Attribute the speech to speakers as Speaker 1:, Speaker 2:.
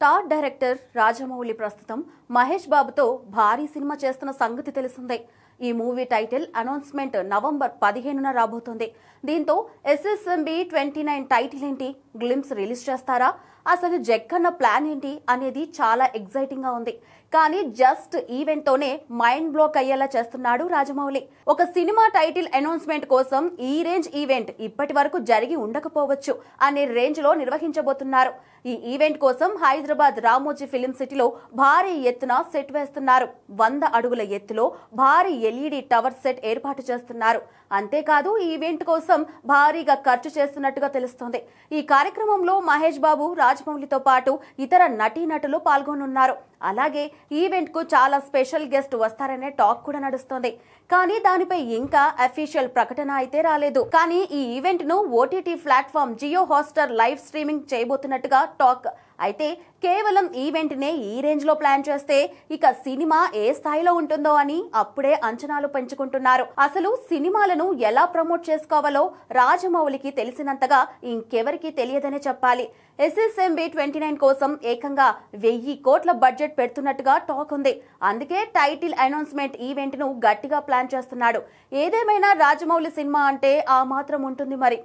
Speaker 1: Star director Rajamouli ప్రస్తుతం మహేష్ బాబుతో భారీ సినిమా చేస్తున్న సంగతి తెలిసిందే. ఈ మూవీ టైటిల్ అనౌన్స్మెంట్ నవంబర్ 15న రాబోతోంది. దీంతో SSMB 29 టైటిల్ ఏంటి, గ్లిమ్స్ రిలీజ్ చేస్తారా, అసలు జక్కన్న ప్లాన్ ఏంటి అనేది చాలా ఎగ్జైటింగ్ గా ఉంది. కానీ జస్ట్ ఈవెంట్ తోనే మైండ్ బ్లోక్ అయ్యేలా చేస్తున్నాడు రాజమౌళి. ఒక సినిమా టైటిల్ అనౌన్స్మెంట్ కోసం ఈ రేంజ్ ఈవెంట్ ఇప్పటి వరకు జరిగి ఉండకపోవచ్చు అనే రేంజ్ లో నిర్వహించబోతున్నారు. ఈ ఈవెంట్ కోసం హైదరాబాద్ రామోజీ ఫిలిం సిటీలో భారీ ఎత్తున సెట్ వేస్తున్నారు. 100 అడుగుల ఎత్తులో భారీ LED టవర్ సెట్ ఏర్పాటు చేస్తున్నారు. అంతేకాదు ఈ ఈవెంట్ కోసం భారీగా ఖర్చు చేస్తున్నట్టుగా తెలుస్తోంది. ఈ కార్యక్రమంలో మహేష్ బాబు, రాజమౌళితో పాటు ఇతర నటీనటులు పాల్గొనున్నారు. అలాగే ఈవెంట్ కు చాలా స్పెషల్ గెస్ట్ వస్తారనే టాక్ కూడా నడుస్తోంది. కానీ దానిపై ఇంకా అఫీషియల్ ప్రకటన అయితే రాలేదు. కానీ ఈ ఈవెంట్ ను OTT platform Jio Hotstar live streaming చేయబోతున్నట్టుగా టాక్. అయితే కేవలం ఈవెంట్ నే ఈ రేంజ్ లో ప్లాన్ చేస్తే ఇక సినిమా ఏ స్థాయిలో ఉంటుందో అని అప్పుడే అంచనాలు పెంచుకుంటున్నారు. అసలు సినిమాలను ఎలా ప్రమోట్ చేసుకోవాలో రాజమౌళికి తెలిసినంతగా ఇంకెవరికి తెలియదనే చెప్పాలి. SSMB 29 కోసం ఏకంగా 1000 కోట్ల బడ్జెట్ పెడుతున్నట్టుగా టాక్ ఉంది. అందుకే టైటిల్ అనౌన్స్మెంట్ ఈవెంట్ ను గట్టిగా ప్లాన్ చేస్తున్నాడు. ఏదేమైనా రాజమౌళి సినిమా అంటే ఆ మాత్రం ఉంటుంది మరి.